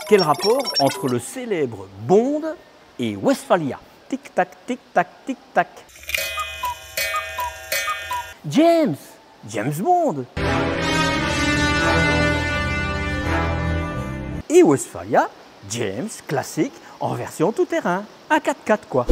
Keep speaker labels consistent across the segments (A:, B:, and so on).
A: Quel rapport entre le célèbre Bond et Westphalia? Tic-tac, tic-tac, tic-tac. James Bond. Et Westphalia, James classique en version tout-terrain, un 4x4 quoi.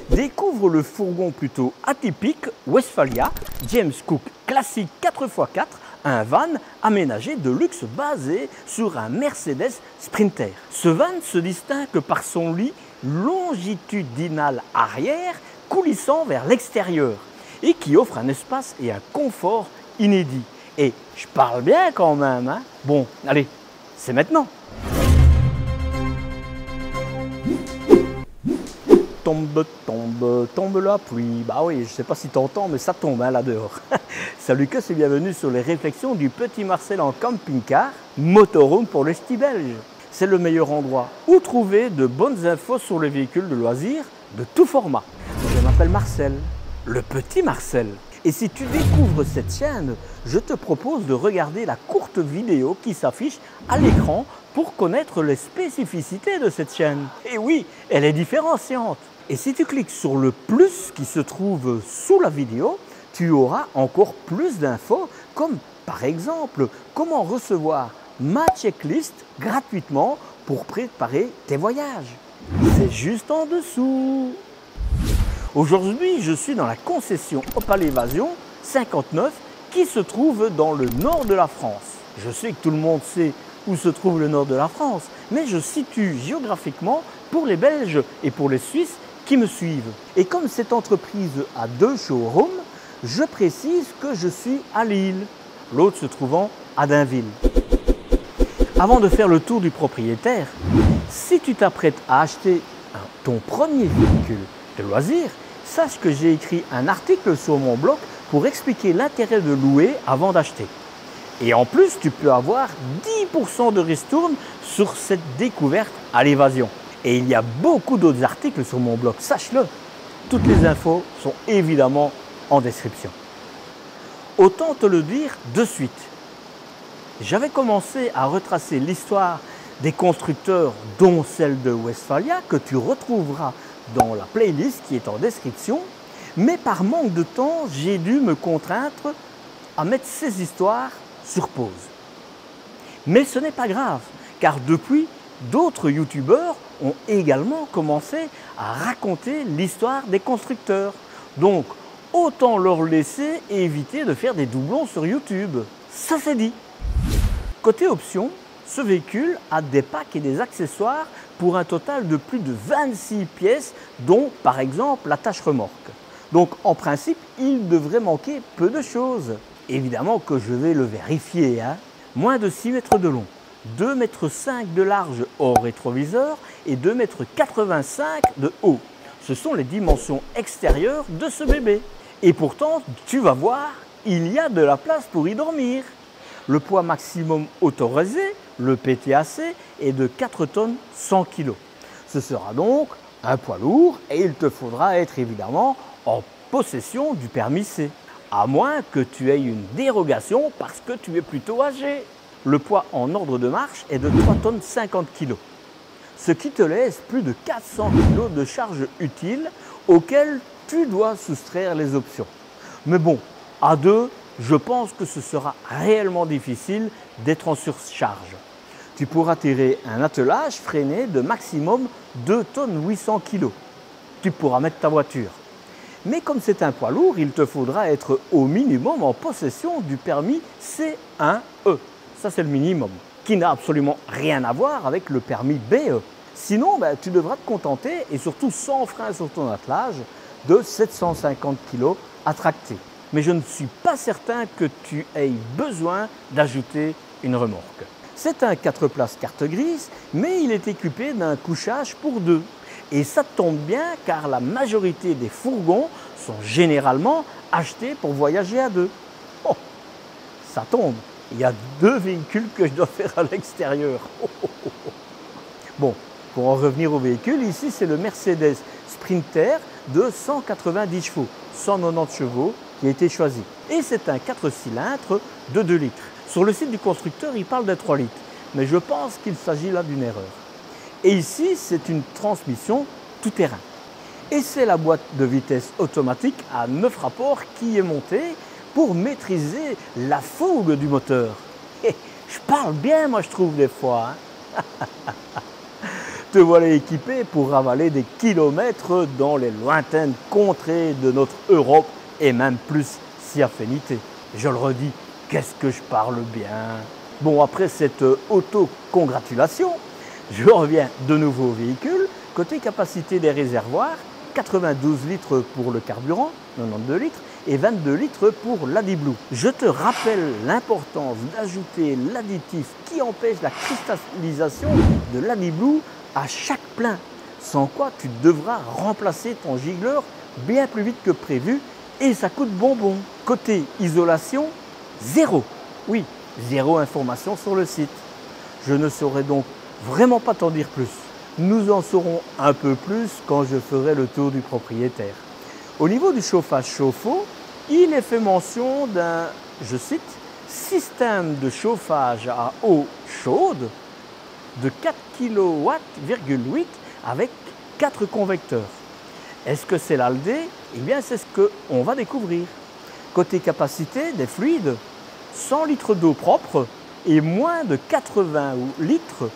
A: Découvre le fourgon plutôt atypique Westphalia James Cook classique 4x4, un van aménagé de luxe basé sur un Mercedes Sprinter. Ce van se distingue par son lit longitudinal arrière coulissant vers l'extérieur et qui offre un espace et un confort inédits. Et je parle bien quand même, hein? Bon, allez, c'est maintenant. Tombe la pluie. Bah oui, je sais pas si t'entends, mais ça tombe hein, là dehors. Salut que c'est bienvenue sur les réflexions du Petit Marcel en camping-car, motorhome pour les ch'tis belges. C'est le meilleur endroit où trouver de bonnes infos sur les véhicules de loisirs de tout format. Je m'appelle Marcel, le Petit Marcel. Et si tu découvres cette chaîne, je te propose de regarder la courte vidéo qui s'affiche à l'écran pour connaître les spécificités de cette chaîne. Et oui, elle est différenciante. Et si tu cliques sur le plus qui se trouve sous la vidéo, tu auras encore plus d'infos comme par exemple comment recevoir ma checklist gratuitement pour préparer tes voyages. C'est juste en dessous. Aujourd'hui, je suis dans la concession Opale Évasion 59 qui se trouve dans le nord de la France. Je sais que tout le monde sait où se trouve le nord de la France, mais je situe géographiquement pour les Belges et pour les Suisses qui me suivent. Et comme cette entreprise a 2 showrooms, je précise que je suis à Lille, l'autre se trouvant à Dainville. Avant de faire le tour du propriétaire, si tu t'apprêtes à acheter ton premier véhicule de loisir, sache que j'ai écrit un article sur mon blog pour expliquer l'intérêt de louer avant d'acheter. Et en plus, tu peux avoir 10% de ristourne sur cette découverte à l'évasion. Et il y a beaucoup d'autres articles sur mon blog, sache-le. Toutes les infos sont évidemment en description. Autant te le dire de suite. J'avais commencé à retracer l'histoire des constructeurs, dont celle de Westphalia, que tu retrouveras dans la playlist qui est en description. Mais par manque de temps, j'ai dû me contraindre à mettre ces histoires sur pause. Mais ce n'est pas grave, car depuis, d'autres youtubeurs ont également commencé à raconter l'histoire des constructeurs. Donc, autant leur laisser et éviter de faire des doublons sur YouTube. Ça c'est dit. Côté option, ce véhicule a des packs et des accessoires pour un total de plus de 26 pièces, dont par exemple l'attache remorque. Donc en principe, il devrait manquer peu de choses. Évidemment que je vais le vérifier, hein. Moins de 6 mètres de long, 2,5 mètres de large hors rétroviseur et 2,85 mètres de haut. Ce sont les dimensions extérieures de ce bébé. Et pourtant, tu vas voir, il y a de la place pour y dormir. Le poids maximum autorisé, le PTAC, est de 4 tonnes 100 kg. Ce sera donc un poids lourd et il te faudra être évidemment en possession du permis C. À moins que tu aies une dérogation parce que tu es plutôt âgé. Le poids en ordre de marche est de 3 tonnes 50 kg. Ce qui te laisse plus de 400 kg de charge utile auxquelles tu dois soustraire les options. Mais bon, à 2, je pense que ce sera réellement difficile d'être en surcharge. Tu pourras tirer un attelage freiné de maximum 2 tonnes 800 kg. Tu pourras mettre ta voiture. Mais comme c'est un poids lourd, il te faudra être au minimum en possession du permis C1E. Ça c'est le minimum, qui n'a absolument rien à voir avec le permis BE. Sinon, tu devras te contenter, et surtout sans frein sur ton attelage, de 750 kg à tracter. Mais je ne suis pas certain que tu aies besoin d'ajouter une remorque. C'est un 4 places carte grise, mais il est équipé d'un couchage pour 2. Et ça tombe bien car la majorité des fourgons sont généralement achetés pour voyager à 2. Oh, ça tombe, il y a 2 véhicules que je dois faire à l'extérieur. Bon, pour en revenir au véhicule, ici c'est le Mercedes Sprinter de 190 chevaux, 190 chevaux qui a été choisi. Et c'est un 4 cylindres de 2 litres. Sur le site du constructeur, il parle de 3 litres. mais je pense qu'il s'agit là d'une erreur. Et ici, c'est une transmission tout-terrain. Et c'est la boîte de vitesse automatique à 9 rapports qui est montée pour maîtriser la fougue du moteur. Et je parle bien, moi, je trouve, des fois. Te voilà équipé pour ravaler des kilomètres dans les lointaines contrées de notre Europe et même plus si affinité. Je le redis, qu'est-ce que je parle bien. Bon, après cette auto-congratulation, je reviens de nouveau au véhicule. Côté capacité des réservoirs, 92 litres pour le carburant, 92 litres, et 22 litres pour l'AdiBlue. Je te rappelle l'importance d'ajouter l'additif qui empêche la cristallisation de l'AdiBlue à chaque plein, sans quoi tu devras remplacer ton gicleur bien plus vite que prévu et ça coûte bonbon. Côté isolation, zéro. Oui, zéro information sur le site. Je ne saurais donc vraiment pas t'en dire plus. Nous en saurons un peu plus quand je ferai le tour du propriétaire. Au niveau du chauffage chauffe-eau, il est fait mention d'un, je cite, système de chauffage à eau chaude de 4 kW,8 avec 4 convecteurs. Est-ce que c'est l'ALDE? Eh bien, c'est ce qu'on va découvrir. Côté capacité des fluides, 100 litres d'eau propre et moins de 80 litres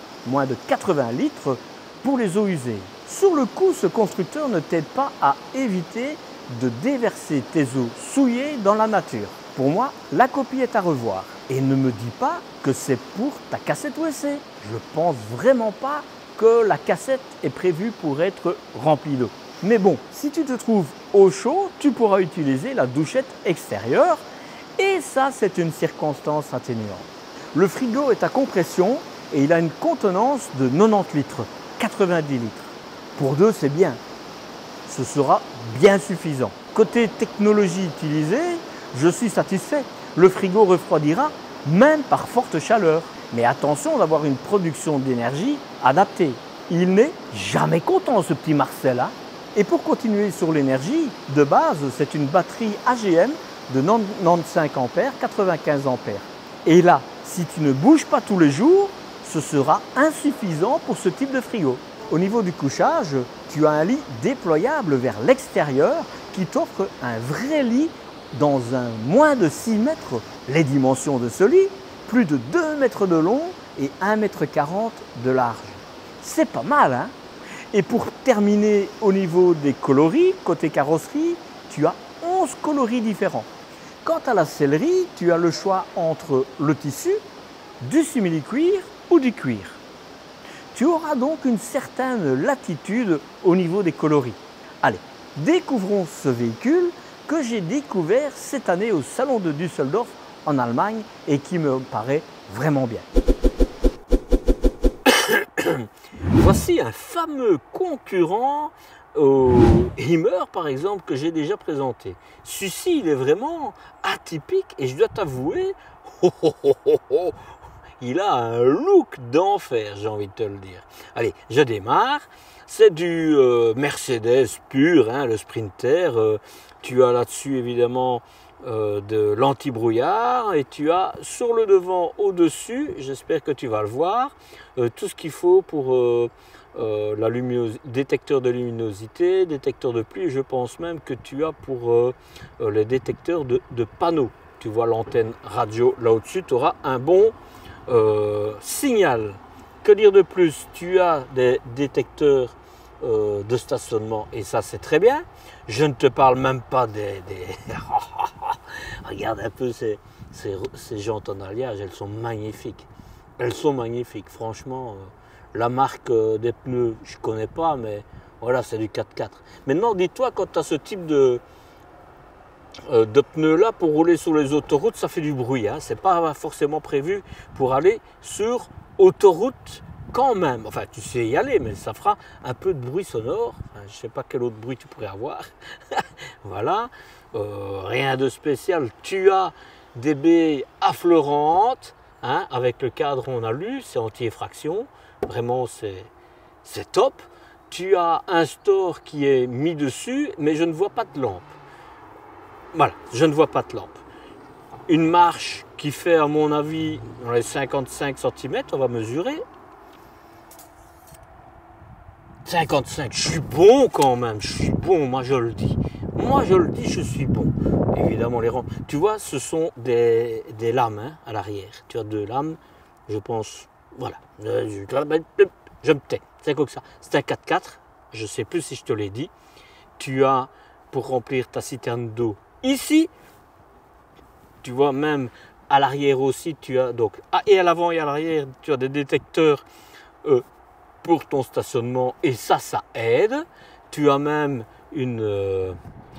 A: pour les eaux usées. Sur le coup, ce constructeur ne t'aide pas à éviter de déverser tes eaux souillées dans la nature. Pour moi, la copie est à revoir. Et ne me dis pas que c'est pour ta cassette WC. Je pense vraiment pas que la cassette est prévue pour être remplie d'eau. Mais bon, si tu te trouves au chaud, tu pourras utiliser la douchette extérieure. Et ça, c'est une circonstance atténuante. Le frigo est à compression et il a une contenance de 90 litres, 90 litres. Pour deux, c'est bien. Ce sera bien suffisant. Côté technologie utilisée, je suis satisfait. Le frigo refroidira même par forte chaleur. Mais attention d'avoir une production d'énergie adaptée. Il n'est jamais content ce petit Marcel. Hein. Et pour continuer sur l'énergie, de base, c'est une batterie AGM de 95 ampères, 95 ampères. Et là, si tu ne bouges pas tous les jours, ce sera insuffisant pour ce type de frigo. Au niveau du couchage, tu as un lit déployable vers l'extérieur qui t'offre un vrai lit dans un moins de 6 mètres. Les dimensions de ce lit, plus de 2 mètres de long et 1,40 m de large. C'est pas mal, hein? Et pour terminer au niveau des coloris, côté carrosserie, tu as 11 coloris différents. Quant à la sellerie, tu as le choix entre le tissu, du simili-cuir ou du cuir. Tu auras donc une certaine latitude au niveau des coloris. Allez, découvrons ce véhicule que j'ai découvert cette année au salon de Düsseldorf en Allemagne et qui me paraît vraiment bien. Voici un fameux concurrent au Himmer par exemple que j'ai déjà présenté. Celui-ci il est vraiment atypique et je dois t'avouer, il a un look d'enfer, j'ai envie de te le dire. Allez, je démarre. C'est du Mercedes pur, hein, le Sprinter. Tu as là-dessus évidemment de l'anti-brouillard et tu as sur le devant au-dessus, j'espère que tu vas le voir, tout ce qu'il faut pour détecteur de luminosité, détecteur de pluie. Je pense même que tu as pour les détecteurs de panneaux. Tu vois l'antenne radio là au-dessus, tu auras un bon signal. Que dire de plus? Tu as des détecteurs de stationnement et ça c'est très bien. Je ne te parle même pas des... Regarde un peu ces jantes en alliage, elles sont magnifiques. Elles sont magnifiques, franchement. La marque des pneus, je ne connais pas, mais voilà, c'est du 4x4. Maintenant, dis-toi, quand tu as ce type de pneus là pour rouler sur les autoroutes, ça fait du bruit. Hein. Ce n'est pas forcément prévu pour aller sur autoroute quand même. Enfin, tu sais y aller, mais ça fera un peu de bruit sonore. Enfin, je ne sais pas quel autre bruit tu pourrais avoir. Voilà. Rien de spécial. Tu as des baies affleurantes, hein, avec le cadre on a lu, c'est anti-effraction. Vraiment, c'est top. Tu as un store qui est mis dessus, mais je ne vois pas de lampe. Voilà, je ne vois pas de lampe. une marche qui fait, à mon avis, dans les 55 cm, on va mesurer. 55, je suis bon quand même, je suis bon, moi je le dis. Moi je le dis, je suis bon. Évidemment, les rangs. Tu vois, ce sont des lames hein, à l'arrière. Tu as 2 lames, je pense. Voilà. Je me tais. C'est comme ça. C'est un 4x4. Je ne sais plus si je te l'ai dit. Tu as, pour remplir ta citerne d'eau, ici. Tu vois, même à l'arrière aussi, tu as donc. Et à l'avant et à l'arrière, tu as des détecteurs pour ton stationnement. Et ça aide. Tu as même une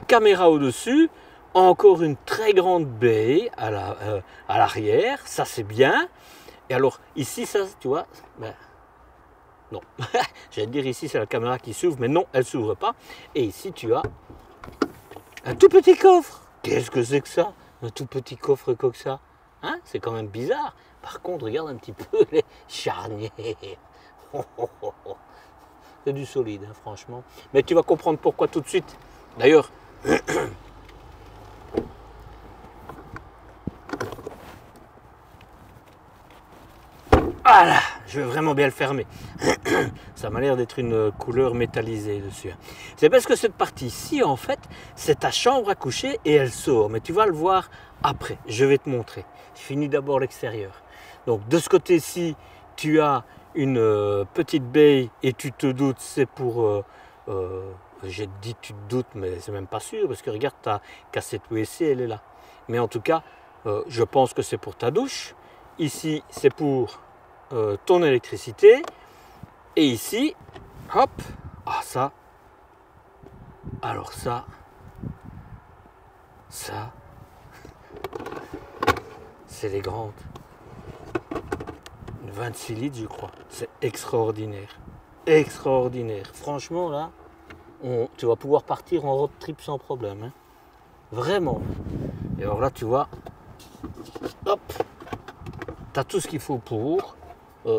A: caméra au-dessus. Encore une très grande baie à l'arrière. Ça, c'est bien. Et alors, ici, ça, tu vois, ben, non. J'allais dire ici, c'est la caméra qui s'ouvre, mais non, elle ne s'ouvre pas. Et ici, tu as un tout petit coffre. Qu'est-ce que c'est que ça? Un tout petit coffre comme ça. Hein? C'est quand même bizarre. Par contre, regarde un petit peu les charniers. C'est du solide, hein, franchement. Mais tu vas comprendre pourquoi tout de suite. D'ailleurs, voilà, je vais vraiment bien le fermer. Ça m'a l'air d'être une couleur métallisée dessus. C'est parce que cette partie-ci, en fait, c'est ta chambre à coucher et elle sort. Mais tu vas le voir après, je vais te montrer. Je finis d'abord l'extérieur. Donc de ce côté-ci, tu as une petite baie et tu te doutes, c'est pour... j'ai dit tu te doutes, mais c'est même pas sûr, parce que regarde, ta cassette USB, elle est là. Mais en tout cas, je pense que c'est pour ta douche. Ici, c'est pour ton électricité. Et ici, hop, ah ça, alors ça, c'est les grandes. 26 litres, je crois. C'est extraordinaire. Extraordinaire. Franchement, là, tu vas pouvoir partir en road trip sans problème. Hein. Vraiment. Et alors là, tu vois, hop, tu as tout ce qu'il faut pour.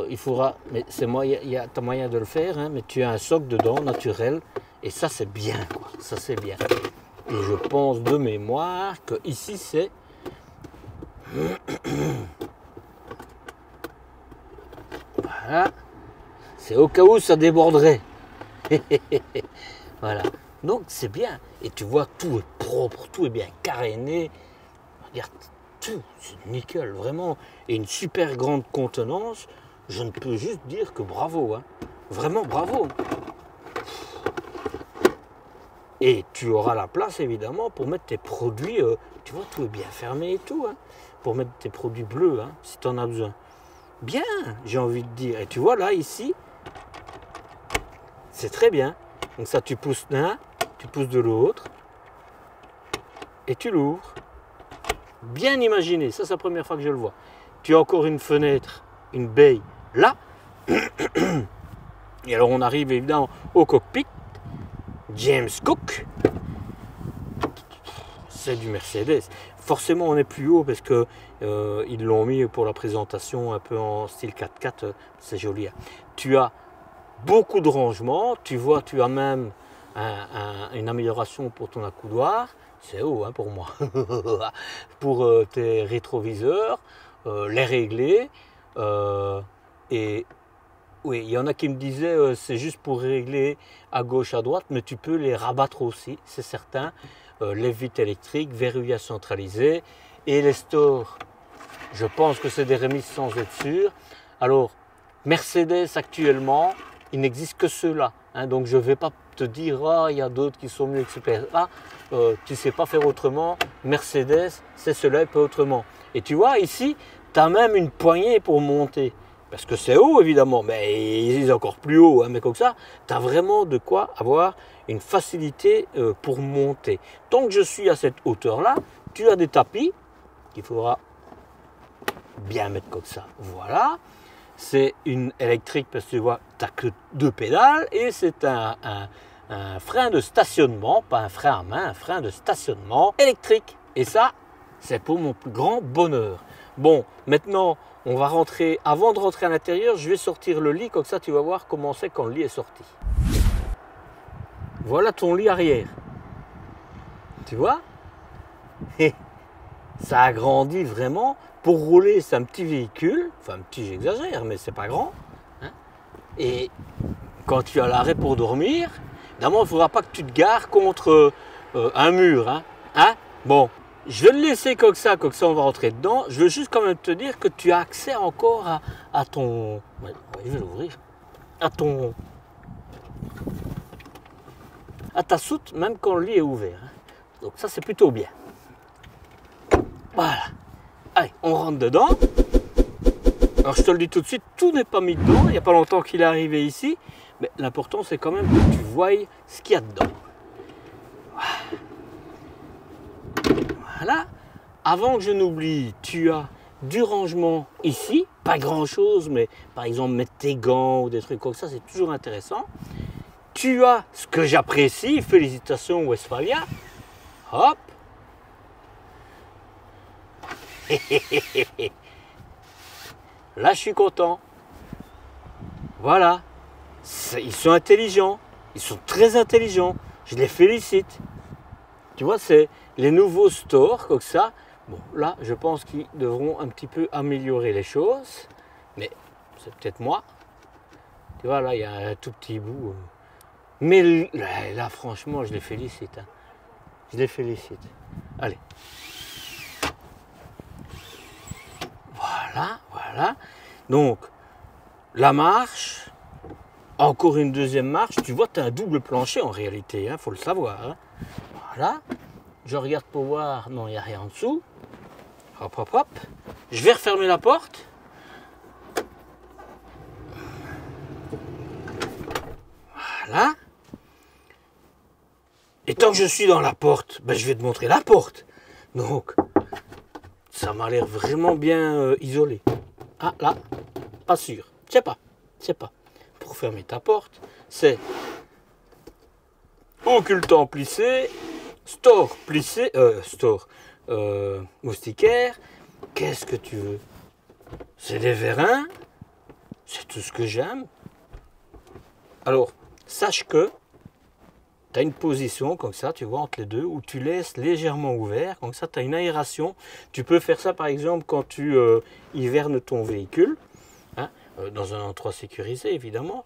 A: Il faudra, mais c'est moyen, il y a moyen de le faire, hein, mais tu as un socle dedans, naturel. Et ça, c'est bien, quoi. Ça, c'est bien. Et je pense de mémoire que ici, c'est... Voilà. C'est au cas où ça déborderait. Voilà. Donc, c'est bien. Et tu vois, tout est propre, tout est bien caréné. Regarde, tout, c'est nickel, vraiment. Et une super grande contenance. Je ne peux juste dire que bravo. Hein. Vraiment, bravo. Et tu auras la place, évidemment, pour mettre tes produits. Tu vois, tout est bien fermé et tout. Hein, pour mettre tes produits bleus, hein, si tu en as besoin. Bien, j'ai envie de dire. Et tu vois, là, ici, c'est très bien. Donc ça, tu pousses d'un, tu pousses de l'autre. Et tu l'ouvres. Bien imaginé. Ça, c'est la première fois que je le vois. Tu as encore une fenêtre, une baie, là. Et alors, on arrive, évidemment, au cockpit. James Cook, c'est du Mercedes. Forcément, on est plus haut parce que ils l'ont mis pour la présentation un peu en style 4x4. C'est joli. Hein. Tu as beaucoup de rangements. Tu vois, tu as même une amélioration pour ton accoudoir. C'est haut hein, pour moi. Pour tes rétroviseurs, les régler. Et oui, il y en a qui me disaient c'est juste pour régler à gauche, à droite, mais tu peux les rabattre aussi, c'est certain. Les vitres électriques, verrouillage centralisé et les stores. Je pense que c'est des remises sans être sûr. Alors, Mercedes actuellement, il n'existe que ceux-là. Hein, donc je ne vais pas te dire, ah, il y a d'autres qui sont mieux, etc. Tu ne sais pas faire autrement. Mercedes, c'est cela et pas autrement. Et tu vois, ici, tu as même une poignée pour monter. Parce que c'est haut évidemment, mais il est encore plus haut, hein, mais comme ça, tu as vraiment de quoi avoir une facilité pour monter. Tant que je suis à cette hauteur-là, tu as des tapis qu'il faudra bien mettre comme ça. Voilà, c'est une électrique parce que tu vois, tu n'as que 2 pédales et c'est un frein de stationnement, pas un frein à main, un frein de stationnement électrique. Et ça, c'est pour mon plus grand bonheur. Bon, maintenant, on va rentrer, avant de rentrer à l'intérieur, je vais sortir le lit, comme ça tu vas voir comment c'est quand le lit est sorti. Voilà ton lit arrière. Tu vois? Ça agrandit vraiment. Pour rouler, c'est un petit véhicule. Enfin, un petit, j'exagère, mais c'est pas grand. Hein. Et quand tu as l'arrêt pour dormir, évidemment, il ne faudra pas que tu te gares contre un mur. Hein. Hein. Bon, je vais le laisser comme ça on va rentrer dedans. Je veux juste quand même te dire que tu as accès encore à ton... Ouais, je vais l'ouvrir. À ta soute, même quand le lit est ouvert. Hein. Donc ça, c'est plutôt bien. Voilà. Allez, on rentre dedans. Alors je te le dis tout de suite, tout n'est pas mis dedans. Il n'y a pas longtemps qu'il est arrivé ici. Mais l'important, c'est quand même que tu voies ce qu'il y a dedans. Voilà. Avant que je n'oublie, tu as du rangement ici. Pas grand chose, mais par exemple mettre tes gants ou des trucs comme ça, c'est toujours intéressant. Tu as ce que j'apprécie, félicitations Westphalia. Hop. Là, je suis content. Voilà. Ils sont intelligents. Ils sont très intelligents. Je les félicite. Tu vois, c'est les nouveaux stores comme ça. Bon, là, je pense qu'ils devront un petit peu améliorer les choses. Mais c'est peut-être moi. Tu vois, là, il y a un tout petit bout. Mais là, franchement, je les félicite. Hein. Je les félicite. Allez. Voilà. Donc, la marche, encore une deuxième marche. Tu vois, tu as un double plancher en réalité, il faut le savoir. Hein. Voilà. Je regarde pour voir. Non, il n'y a rien en dessous. Hop. Je vais refermer la porte. Voilà. Et tant que je suis dans la porte, ben, je vais te montrer la porte. Donc, ça m'a l'air vraiment bien isolé. Ah là, pas sûr. Je sais pas. Pour fermer ta porte, c'est occultant plissé, store plissé, moustiquaire. Qu'est-ce que tu veux? C'est des vérins. C'est tout ce que j'aime. Alors, sache que tu as une position comme ça, tu vois, entre les deux, où tu laisses légèrement ouvert, comme ça tu as une aération. Tu peux faire ça par exemple quand tu hivernes ton véhicule, hein, dans un endroit sécurisé évidemment,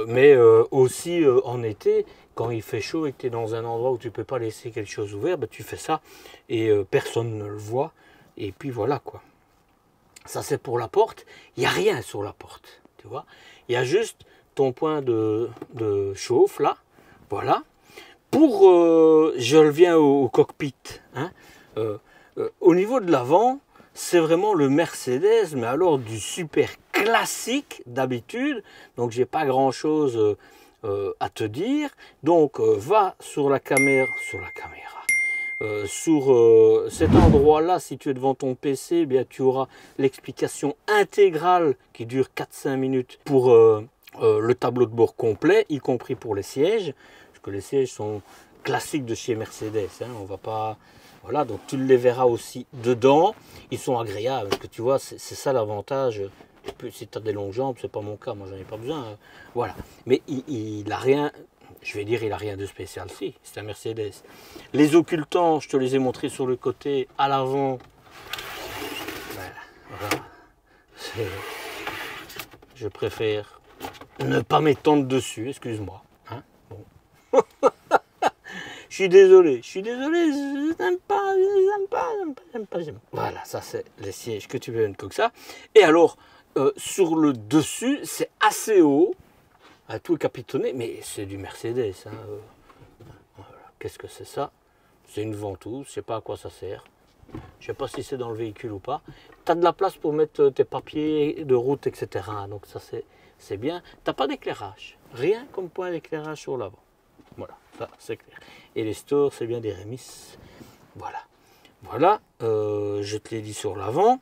A: mais aussi en été, quand il fait chaud et que tu es dans un endroit où tu ne peux pas laisser quelque chose ouvert, ben, tu fais ça et personne ne le voit. Et puis voilà quoi. Ça c'est pour la porte, il n'y a rien sur la porte, tu vois. Il y a juste ton point de chauffe là, voilà. Pour, je reviens au cockpit, hein, au niveau de l'avant, c'est vraiment le Mercedes, mais alors du super classique d'habitude, donc j'ai pas grand chose à te dire, donc va sur la caméra, sur cet endroit-là, si tu es devant ton PC, eh bien, tu auras l'explication intégrale qui dure 4-5 minutes pour le tableau de bord complet, y compris pour les sièges. Que les sièges sont classiques de chez Mercedes, hein, on va pas, voilà, donc tu les verras aussi dedans, ils sont agréables, parce que tu vois, c'est ça l'avantage, si tu as des longues jambes, c'est pas mon cas, moi j'en ai pas besoin, hein, voilà, mais il a rien, je vais dire il a rien de spécial, si, c'est un Mercedes. Les occultants, je te les ai montrés sur le côté, à l'avant, voilà. Je préfère ne pas m'étendre dessus, excuse-moi. Je suis désolé, je n'aime pas. Voilà, ça c'est les sièges que tu veux comme ça. Et alors, sur le dessus, c'est assez haut, tout est capitonné, mais c'est du Mercedes. Hein, voilà. Qu'est-ce que c'est ça? C'est une ventouse, je sais pas à quoi ça sert. Je sais pas si c'est dans le véhicule ou pas. Tu as de la place pour mettre tes papiers de route, etc. Donc ça c'est bien. Tu n'as pas d'éclairage, rien comme point d'éclairage sur l'avant. Voilà, ça c'est clair. Et les stores, c'est bien des Remis. Voilà, je te l'ai dit sur l'avant.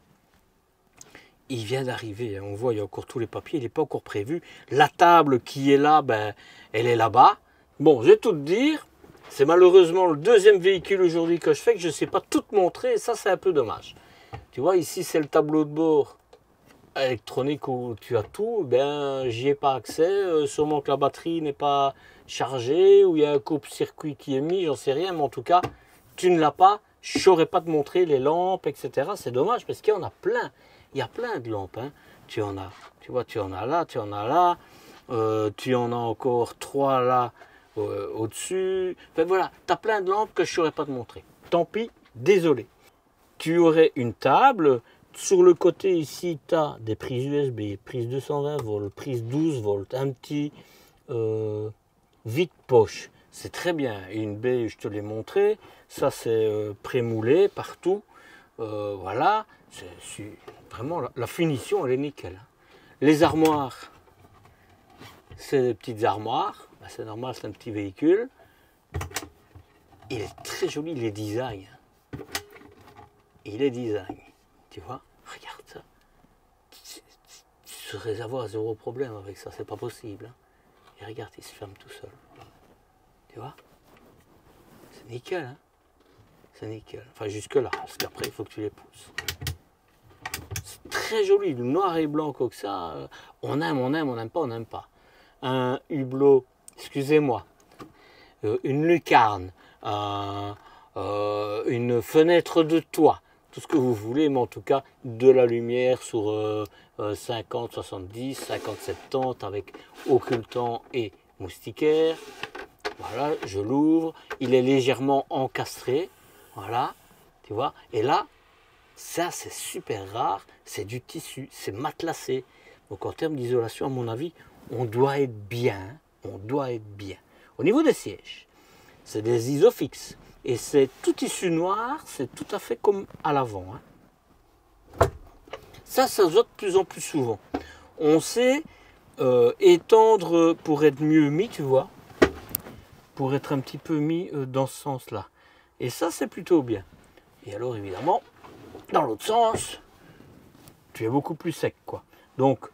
A: Il vient d'arriver, on voit, il y a encore tous les papiers, il n'est pas encore prévu. La table qui est là, ben, elle est là-bas. Bon, je vais tout te dire, c'est malheureusement le deuxième véhicule aujourd'hui que je fais, que je ne sais pas tout te montrer, et ça c'est un peu dommage. Tu vois, ici c'est le tableau de bord électronique où tu as tout, ben j'y ai pas accès, sûrement que la batterie n'est pas chargée, ou il y a un coupe-circuit qui est mis, j'en sais rien, mais en tout cas, tu ne l'as pas je ne saurais pas te montrer les lampes, etc. C'est dommage parce qu'il y en a plein. Il y a plein de lampes. Hein. Tu en as, tu vois, tu en as là, tu en as là. Tu en as encore 3 là au-dessus. Enfin voilà, tu as plein de lampes que je ne saurais pas te montrer. Tant pis, désolé. Tu aurais une table. Sur le côté ici, tu as des prises USB, prise 220 volts, prise 12 volts, un petit vide-poche. C'est très bien. Une baie, je te l'ai montré. Ça, c'est prémoulé partout. Voilà. C'est vraiment la finition, elle est nickel. Les armoires, c'est des petites armoires. Ben, c'est normal, c'est un petit véhicule. Il est très joli, il est design. Il est design. Tu vois, regarde ça. Tu serais avoir zéro problème avec ça, c'est pas possible. Hein. Et regarde, il se ferme tout seul. Tu vois, c'est nickel. Hein. C'est nickel. Enfin, jusque-là, parce qu'après, il faut que tu les pousses. C'est très joli, le noir et blanc comme ça. On aime, on n'aime pas, on n'aime pas. Un hublot, excusez-moi, une lucarne, une fenêtre de toit, tout ce que vous voulez, mais en tout cas de la lumière sur 50, 70, 50, 70 avec occultant et moustiquaire. Voilà, je l'ouvre, il est légèrement encastré, voilà, tu vois, et là, ça c'est super rare, c'est du tissu, c'est matelassé. Donc en termes d'isolation, à mon avis, on doit être bien, on doit être bien. Au niveau des sièges, c'est des Isofix. Et c'est tout tissu noir, c'est tout à fait comme à l'avant. Hein. Ça se voit de plus en plus souvent. On sait étendre pour être mieux mis, tu vois. Pour être un petit peu mis dans ce sens-là. Et ça, c'est plutôt bien. Et alors, évidemment, dans l'autre sens, tu es beaucoup plus sec, quoi. Donc,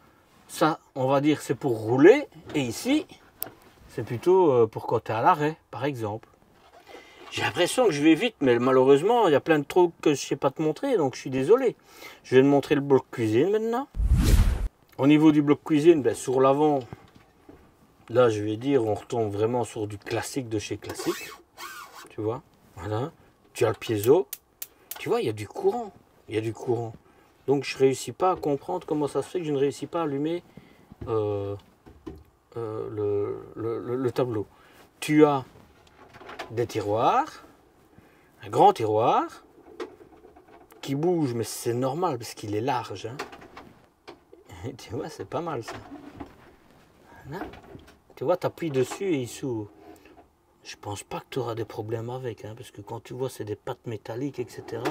A: ça, on va dire, c'est pour rouler. Et ici, c'est plutôt pour quand tu es à l'arrêt, par exemple. J'ai l'impression que je vais vite, mais malheureusement, il y a plein de trucs que je ne sais pas te montrer, donc je suis désolé. Je vais te montrer le bloc cuisine maintenant. Au niveau du bloc cuisine, ben, sur l'avant, là, je vais dire, on retombe vraiment sur du classique de chez Classique. Tu vois, voilà. Tu as le piezo. Tu vois, il y a du courant. Il y a du courant. Donc, je ne réussis pas à comprendre comment ça se fait que je ne réussis pas à allumer le tableau. Tu as des tiroirs, un grand tiroir qui bouge, mais c'est normal parce qu'il est large. Hein. Et tu vois, c'est pas mal ça. Voilà. Tu vois, tu appuies dessus et il s'ouvre. Je pense pas que tu auras des problèmes avec, hein, parce que quand tu vois, c'est des pattes métalliques, etc.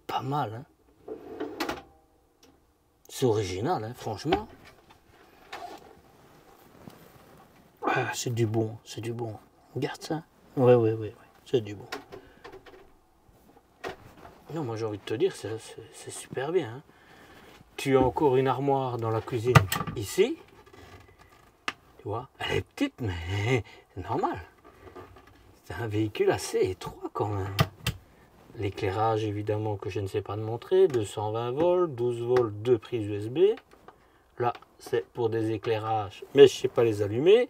A: Pas mal. Hein. C'est original, hein, franchement. Ah, c'est du bon, c'est du bon. Regarde ça. Ouais, c'est du bon. Non, moi j'ai envie de te dire, c'est super bien. Hein. Tu as encore une armoire dans la cuisine ici. Tu vois, elle est petite, mais c'est normal. C'est un véhicule assez étroit quand même. L'éclairage, évidemment, que je ne sais pas te montrer. 220 volts, 12 volts, 2 prises USB. Là, c'est pour des éclairages, mais je ne sais pas les allumer.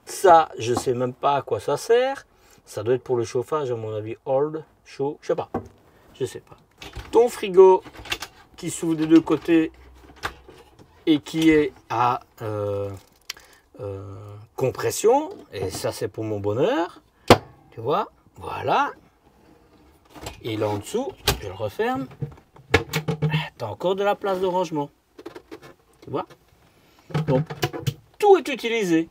A: Ça, je ne sais même pas à quoi ça sert. Ça doit être pour le chauffage, à mon avis, old, chaud, je sais pas. Je sais pas. Ton frigo qui s'ouvre des deux côtés et qui est à compression. Et ça, c'est pour mon bonheur. Tu vois, voilà. Et là en dessous, je le referme. Tu as encore de la place de rangement. Tu vois? Donc, tout est utilisé.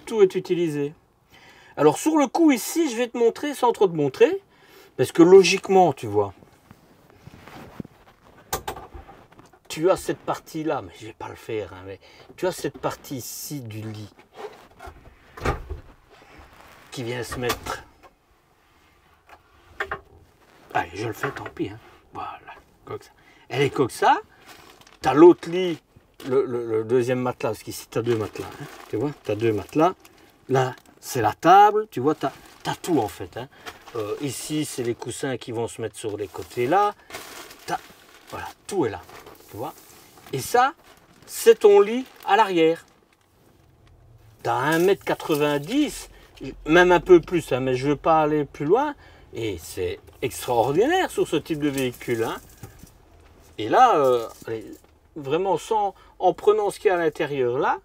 A: Tout est utilisé. Alors sur le coup ici, je vais te montrer sans trop te montrer, parce que logiquement, tu vois, tu as cette partie-là, mais je ne vais pas le faire, hein, mais tu as cette partie ici du lit qui vient se mettre. Allez, je le fais, tant pis. Hein. Voilà, comme ça. Elle est comme ça. Tu as l'autre lit, le deuxième matelas, parce qu'ici tu as deux matelas. Hein, tu vois, tu as deux matelas. Là, c'est la table, tu vois, tu as tout en fait. Hein. Ici, c'est les coussins qui vont se mettre sur les côtés là. Voilà, tout est là, tu vois. Et ça, c'est ton lit à l'arrière. Tu as 1,90 m, même un peu plus, hein, mais je ne veux pas aller plus loin. Et c'est extraordinaire sur ce type de véhicule. Hein. Et là, vraiment en prenant ce qu'il y a à l'intérieur là,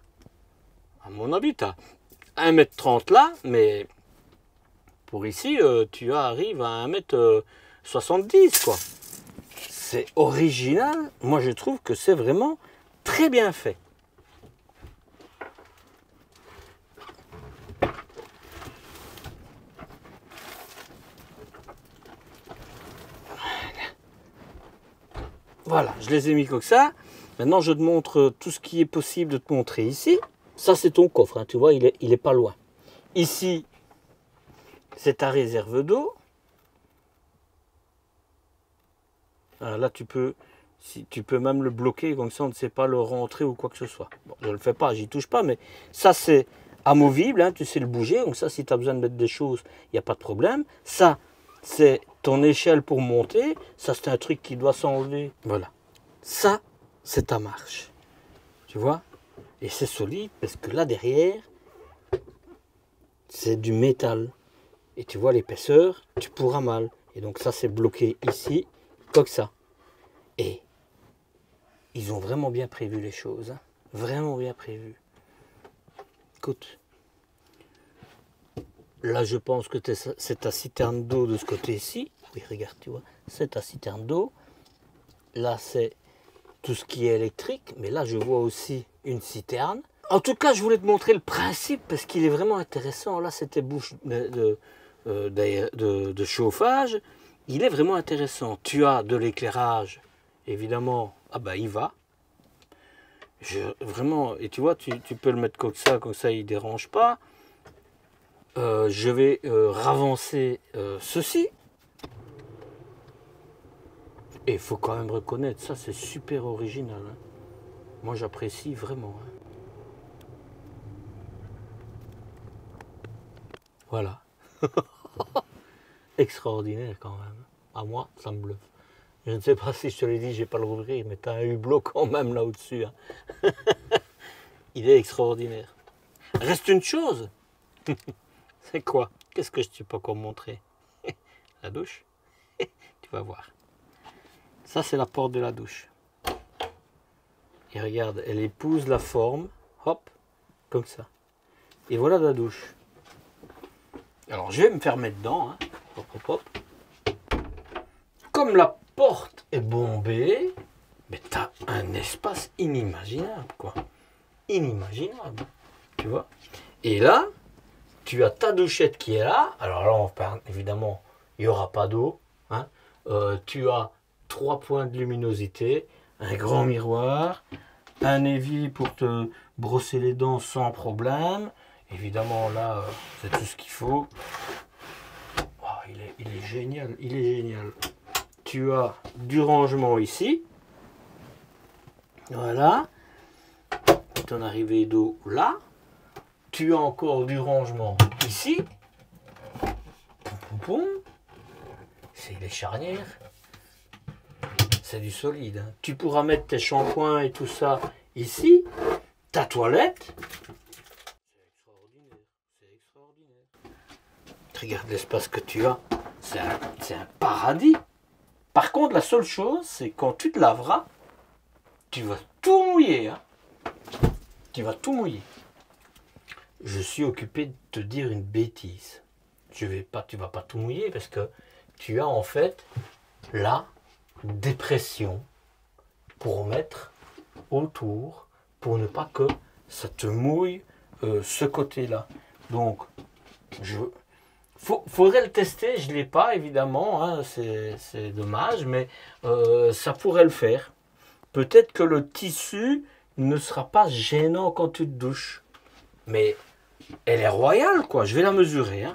A: à mon avis, tu as 1,30 m là, mais pour ici, tu arrives à 1,70 m quoi. C'est original. Moi, je trouve que c'est vraiment très bien fait. Voilà, je les ai mis comme ça. Maintenant, je te montre tout ce qui est possible de te montrer ici. Ça, c'est ton coffre, hein, tu vois, il est pas loin. Ici, c'est ta réserve d'eau. Là, tu peux même le bloquer, comme ça, on ne sait pas le rentrer ou quoi que ce soit. Bon, je ne le fais pas, j'y touche pas, mais ça, c'est amovible, hein, tu sais le bouger. Donc ça, si tu as besoin de mettre des choses, il n'y a pas de problème. Ça, c'est ton échelle pour monter. Ça, c'est un truc qui doit s'enlever. Voilà. Ça, c'est ta marche. Tu vois? Et c'est solide parce que là, derrière, c'est du métal. Et tu vois l'épaisseur, tu pourras mal. Et donc ça, c'est bloqué ici, comme ça. Et ils ont vraiment bien prévu les choses. Hein. Vraiment bien prévu. Écoute. Là, je pense que c'est ta citerne d'eau de ce côté-ci. Oui, regarde, tu vois. C'est ta citerne d'eau. Là, c'est tout ce qui est électrique. Mais là, je vois aussi une citerne. En tout cas, je voulais te montrer le principe parce qu'il est vraiment intéressant. Là, c'était bouche de chauffage. Il est vraiment intéressant. Tu as de l'éclairage, évidemment. Ah bah, il va. Vraiment, et tu vois, tu peux le mettre comme ça, il ne dérange pas. Je vais ravancer ceci. Et il faut quand même reconnaître, ça c'est super original. Hein. Moi j'apprécie vraiment. Hein. Voilà. Extraordinaire quand même. À moi, ça me bluffe. Je ne sais pas si je te l'ai dit, j'ai pas le rouvrir, mais tu as un hublot quand même là au-dessus. Hein. Il est extraordinaire. Reste une chose. C'est quoi? Qu'est-ce que je ne suis pas encore montré? La douche. Tu vas voir. Ça, c'est la porte de la douche. Et regarde, elle épouse la forme. Hop, comme ça. Et voilà la douche. Alors, je vais me faire mettre dedans. Hein. Hop, hop, hop. Comme la porte est bombée, mais tu as un espace inimaginable, quoi. Inimaginable. Tu vois? Et là, tu as ta douchette qui est là. Alors là, évidemment, il n'y aura pas d'eau. Hein. Tu as 3 points de luminosité, un grand miroir, un évier pour te brosser les dents sans problème. Évidemment, là, c'est tout ce qu'il faut. Oh, il est génial, il est génial. Tu as du rangement ici. Voilà. Ton arrivée d'eau là. Tu as encore du rangement ici. C'est les charnières. C'est du solide. Hein. Tu pourras mettre tes shampoings et tout ça ici. Ta toilette. C'est extraordinaire. C'est extraordinaire. Regarde l'espace que tu as. C'est un paradis. Par contre, la seule chose, c'est quand tu te laveras, tu vas tout mouiller. Hein. Tu vas tout mouiller. Je suis occupé de te dire une bêtise. Tu vas pas tout mouiller parce que tu as en fait là des pressions pour mettre autour pour ne pas que ça te mouille ce côté-là. Donc, faudrait le tester. Je ne l'ai pas évidemment, hein, c'est dommage, mais ça pourrait le faire. Peut-être que le tissu ne sera pas gênant quand tu te douches. Mais elle est royale, quoi. Je vais la mesurer. Hein.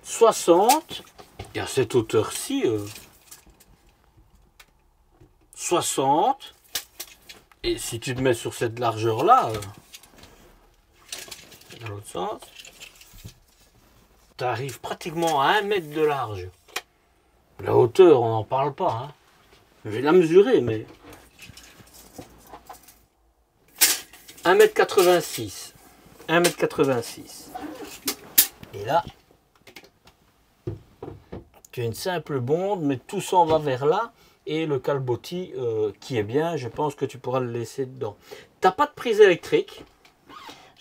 A: 60. Et à cette hauteur-ci, 60. Et si tu te mets sur cette largeur-là, dans l'autre sens, tu arrives pratiquement à 1 mètre de large. La hauteur, on n'en parle pas. Hein. Je vais la mesurer, mais 1,86 m. 1,86 m. Et là, tu as une simple bonde, mais tout s'en va vers là. Et le calbotis qui est bien, je pense que tu pourras le laisser dedans. Tu n'as pas de prise électrique.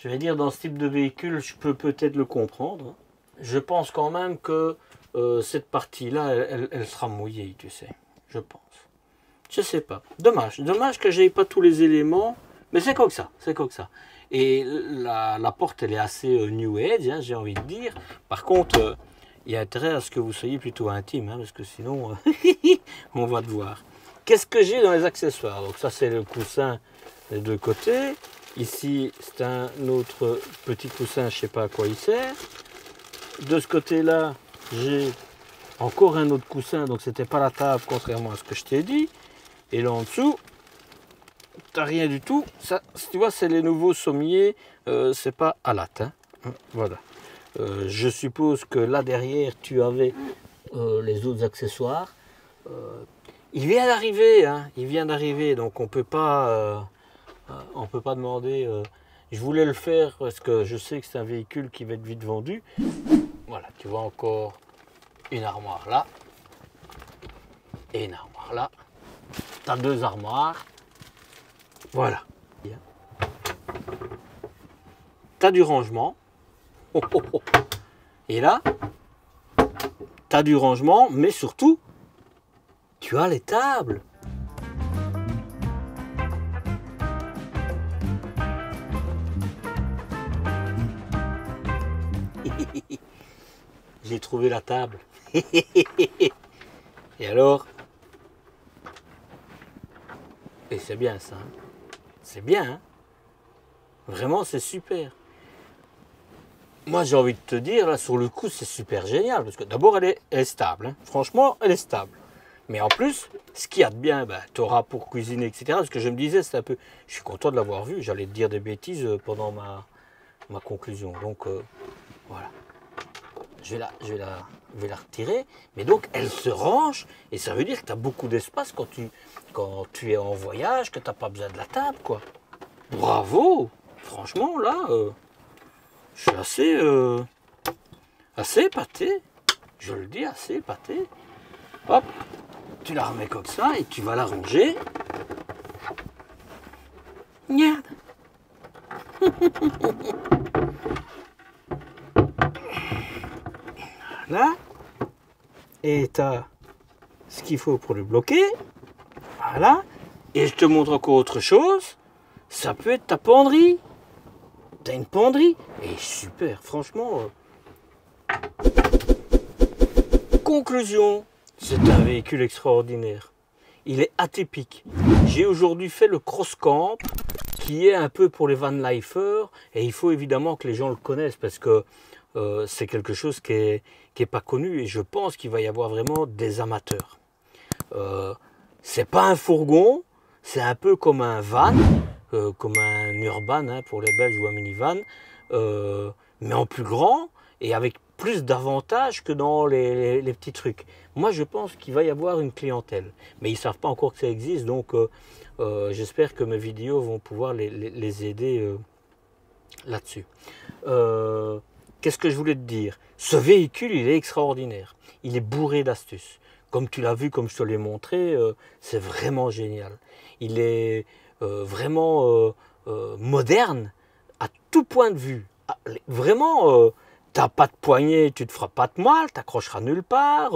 A: Je vais dire, dans ce type de véhicule, je peux peut-être le comprendre. Je pense quand même que cette partie-là, elle sera mouillée, tu sais. Je pense. Je sais pas. Dommage. Dommage que j'ai pas tous les éléments. Mais c'est comme ça. C'est comme ça. Et la porte, elle est assez new age, hein, j'ai envie de dire. Par contre, il y a intérêt à ce que vous soyez plutôt intime, hein, parce que sinon, on va te voir. Qu'est-ce que j'ai dans les accessoires? Donc ça, c'est le coussin des deux côtés. Ici, c'est un autre petit coussin, je ne sais pas à quoi il sert. De ce côté-là, j'ai encore un autre coussin, donc c'était pas la table, contrairement à ce que je t'ai dit. Et là en dessous, tu n'as rien du tout. Ça, tu vois, c'est les nouveaux sommiers, c'est pas à latte. Hein. Voilà. Je suppose que là derrière, tu avais les autres accessoires. Il vient d'arriver, hein, il vient d'arriver, donc on peut pas demander. Je voulais le faire parce que je sais que c'est un véhicule qui va être vite vendu. Voilà, tu vois encore une armoire là et une armoire là. Tu as deux armoires. Voilà. Tu as du rangement. Oh, oh, oh. Et là, tu as du rangement, mais surtout, tu as les tables. J'ai trouvé la table. Et alors? Et c'est bien ça. Hein. C'est bien. Hein. Vraiment, c'est super. Moi, j'ai envie de te dire, là, sur le coup, c'est super génial. Parce que d'abord, elle est stable. Hein. Franchement, elle est stable. Mais en plus, ce qu'il y a de bien, ben, tu auras pour cuisiner, etc. Parce que je me disais, c'est un peu... Je suis content de l'avoir vu. J'allais te dire des bêtises pendant ma conclusion. Donc, voilà. Je vais la retirer. Mais donc, elle se range. Et ça veut dire que tu as beaucoup d'espace quand tu es en voyage, que tu n'as pas besoin de la table, quoi. Bravo! Franchement, là, je suis assez épaté. Je le dis, assez épaté. Hop, tu la remets comme ça et tu vas la ranger. Merde! Là. Et tu as ce qu'il faut pour le bloquer. Voilà. Et je te montre encore autre chose. Ça peut être ta penderie. Tu as une penderie. Et super, franchement. Conclusion. C'est un véhicule extraordinaire. Il est atypique. J'ai aujourd'hui fait le cross-camp qui est un peu pour les van lifers. Et il faut évidemment que les gens le connaissent parce que c'est quelque chose qui est pas connu. Et je pense qu'il va y avoir vraiment des amateurs. C'est pas un fourgon. C'est un peu comme un van. Comme un urban hein, pour les Belges ou un minivan, mais en plus grand et avec plus d'avantages que dans les petits trucs. Moi, je pense qu'il va y avoir une clientèle, mais ils ne savent pas encore que ça existe, donc j'espère que mes vidéos vont pouvoir les aider là-dessus. Qu'est-ce que je voulais te dire? Ce véhicule, il est extraordinaire. Il est bourré d'astuces. Comme tu l'as vu, comme je te l'ai montré, c'est vraiment génial. Il est vraiment moderne à tout point de vue. Vraiment, tu n'as pas de poignée, tu ne te feras pas de mal, tu n'accrocheras nulle part.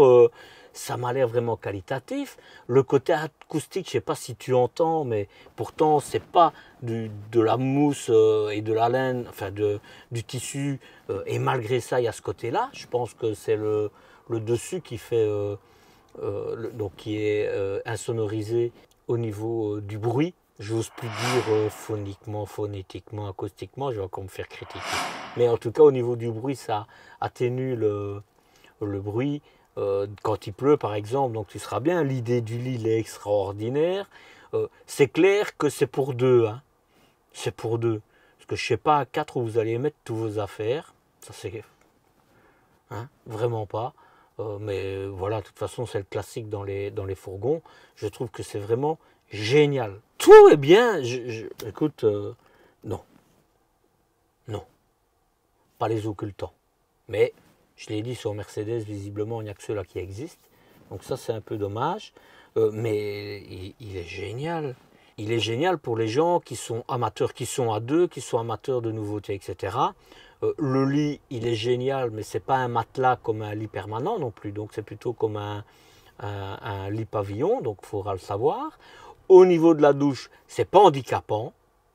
A: Ça m'a l'air vraiment qualitatif. Le côté acoustique, je ne sais pas si tu entends, mais pourtant, ce n'est pas de la mousse et de la laine, enfin du tissu. Et malgré ça, il y a ce côté-là. Je pense que c'est le dessus qui fait, donc qui est insonorisé au niveau du bruit. J'ose plus dire phoniquement, phonétiquement, acoustiquement, je vais encore me faire critiquer. Mais en tout cas, au niveau du bruit, ça atténue le bruit. Quand il pleut, par exemple, donc tu seras bien. L'idée du lit est extraordinaire. C'est clair que c'est pour deux. Hein. C'est pour deux. Parce que je ne sais pas à 4 où vous allez mettre toutes vos affaires. Ça, c'est... Hein, vraiment pas. Mais voilà, de toute façon, c'est le classique dans les fourgons. Je trouve que c'est vraiment génial. Tout est bien. Écoute, non. Non.
B: pas les occultants. Mais, je l'ai dit, sur Mercedes, visiblement, il n'y a que ceux-là qui existent. Donc ça, c'est un peu dommage. Mais il est génial. Il est génial pour les gens qui sont amateurs, qui sont à deux, qui sont amateurs de nouveautés, etc. Le lit, il est génial, mais ce n'est pas un matelas comme un lit permanent non plus. Donc c'est plutôt comme un lit pavillon, donc il faudra le savoir. Au niveau de la douche, c'est pas handicapant,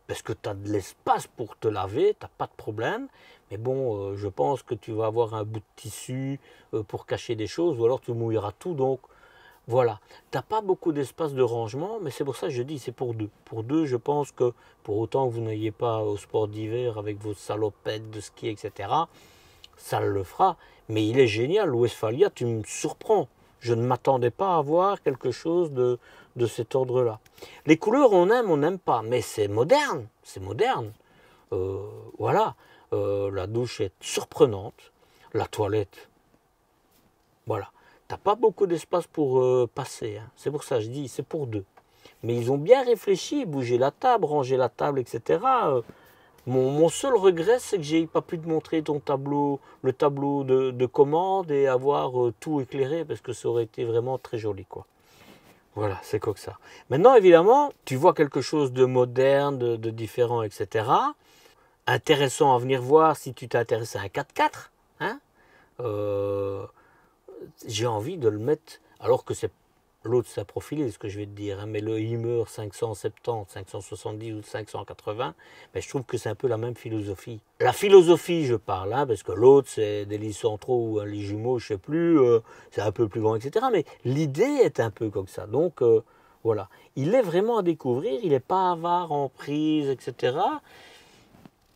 B: parce que tu as de l'espace pour te laver, tu n'as pas de problème. Mais bon, je pense que tu vas avoir un bout de tissu pour cacher des choses, ou alors tu mouilleras tout. Donc voilà, tu n'as pas beaucoup d'espace de rangement, mais c'est pour ça que je dis c'est pour deux. Pour deux, je pense que pour autant que vous n'ayez pas au sport d'hiver avec vos salopettes de ski, etc., ça le fera. Mais il est génial, le Westphalia, tu me surprends. Je ne m'attendais pas à voir quelque chose de cet ordre-là. Les couleurs, on n'aime pas, mais c'est moderne, c'est moderne. Voilà, la douche est surprenante, la toilette, voilà. Tu n'as pas beaucoup d'espace pour passer, hein. C'est pour ça que je dis, c'est pour deux. Mais ils ont bien réfléchi, bouger la table, ranger la table, etc. Mon seul regret, c'est que je n'ai pas pu te montrer ton tableau, le tableau de commande et avoir tout éclairé, parce que ça aurait été vraiment très joli, quoi. Voilà, c'est comme ça. Maintenant, évidemment, tu vois quelque chose de moderne, de différent, etc. Intéressant à venir voir si tu t'intéresses à un 4x4. Hein, j'ai envie de le mettre, alors que c'est l'autre, c'est profilé, ce que je vais te dire, hein, mais le Hummer 570, 570 ou 580, mais je trouve que c'est un peu la même philosophie. La philosophie, je parle, hein, parce que l'autre, c'est des lits centraux ou un lit jumeau, je ne sais plus, c'est un peu plus grand, etc. Mais l'idée est un peu comme ça. Donc, voilà. Il est vraiment à découvrir, il n'est pas avare en prise, etc.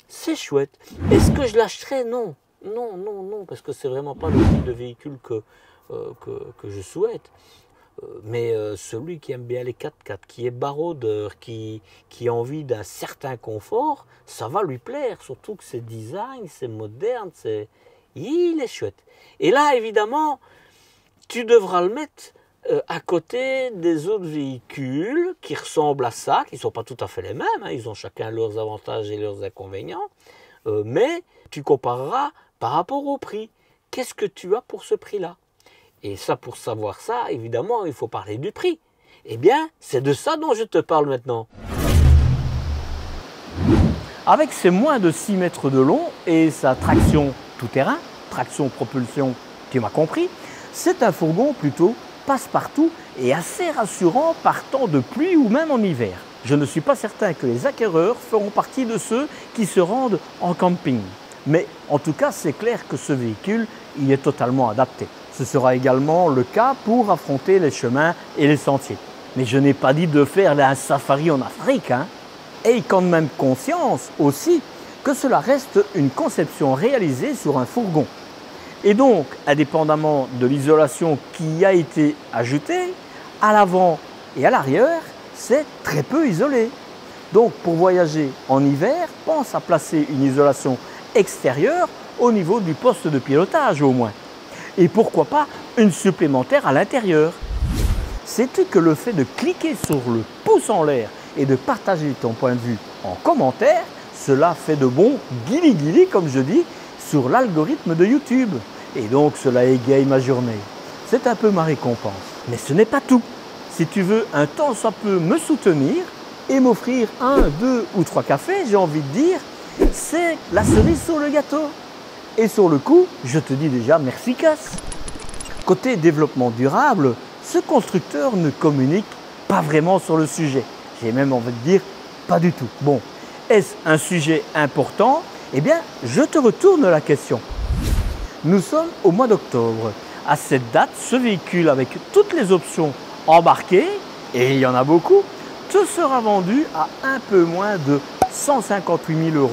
B: C'est chouette. Est-ce que je l'achèterais? Non. Non, non, non, parce que c'est vraiment pas le type de véhicule que je souhaite. Mais celui qui aime bien les 4x4, qui est baroudeur, qui a envie d'un certain confort, ça va lui plaire. Surtout que c'est design, c'est moderne, il est chouette. Et là, évidemment, tu devras le mettre à côté des autres véhicules qui ressemblent à ça, qui ne sont pas tout à fait les mêmes, hein, ils ont chacun leurs avantages et leurs inconvénients, mais tu compareras par rapport au prix. Qu'est-ce que tu as pour ce prix-là? Et ça, pour savoir ça, évidemment, il faut parler du prix. Eh bien, c'est de ça dont je te parle maintenant.
A: Avec ses moins de 6 mètres de long et sa traction tout-terrain, traction propulsion, tu m'as compris, c'est un fourgon plutôt passe-partout et assez rassurant par temps de pluie ou même en hiver. Je ne suis pas certain que les acquéreurs feront partie de ceux qui se rendent en camping. Mais en tout cas, c'est clair que ce véhicule, il est totalement adapté. Ce sera également le cas pour affronter les chemins et les sentiers. Mais je n'ai pas dit de faire un safari en Afrique, hein. Aie quand même conscience aussi que cela reste une conception réalisée sur un fourgon. Et donc, indépendamment de l'isolation qui a été ajoutée, à l'avant et à l'arrière, c'est très peu isolé. Donc, pour voyager en hiver, pense à placer une isolation extérieure au niveau du poste de pilotage au moins. Et pourquoi pas une supplémentaire à l'intérieur. Sais-tu que le fait de cliquer sur le pouce en l'air et de partager ton point de vue en commentaire, cela fait de bons guili-guili, comme je dis, sur l'algorithme de YouTube. Et donc cela égaye ma journée. C'est un peu ma récompense. Mais ce n'est pas tout. Si tu veux un tant soit peu me soutenir et m'offrir 1, 2 ou 3 cafés, j'ai envie de dire, c'est la cerise sur le gâteau. Et sur le coup, je te dis déjà merci casse. Côté développement durable, ce constructeur ne communique pas vraiment sur le sujet. J'ai même envie de dire pas du tout. Bon, est-ce un sujet important? Eh bien, je te retourne la question. Nous sommes au mois d'octobre. À cette date, ce véhicule avec toutes les options embarquées, et il y en a beaucoup, te sera vendu à un peu moins de 158 000 €.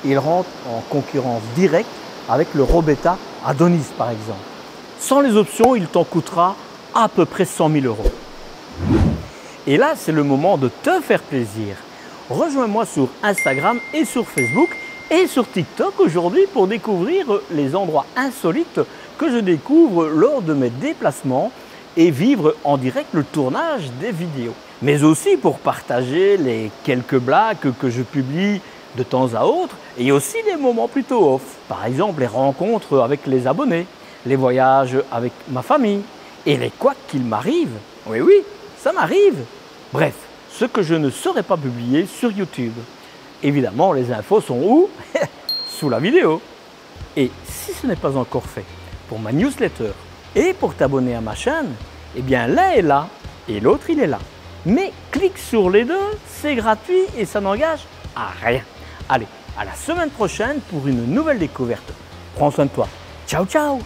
A: Il rentre en concurrence directe avec le Robetta Adonis par exemple. Sans les options, il t'en coûtera à peu près 100 000 €. Et là, c'est le moment de te faire plaisir. Rejoins-moi sur Instagram et sur Facebook et sur TikTok aujourd'hui pour découvrir les endroits insolites que je découvre lors de mes déplacements et vivre en direct le tournage des vidéos. Mais aussi pour partager les quelques blagues que je publie de temps à autre et aussi des moments plutôt off. Par exemple, les rencontres avec les abonnés, les voyages avec ma famille et les couacs qu'il m'arrive. Oui, oui, ça m'arrive. Bref, ce que je ne saurais pas publier sur YouTube. Évidemment, les infos sont où? Sous la vidéo. Et si ce n'est pas encore fait, pour ma newsletter et pour t'abonner à ma chaîne, eh bien l'un est là et l'autre il est là. Mais clique sur les deux, c'est gratuit et ça n'engage à rien. Allez, à la semaine prochaine pour une nouvelle découverte. Prends soin de toi. Ciao, ciao!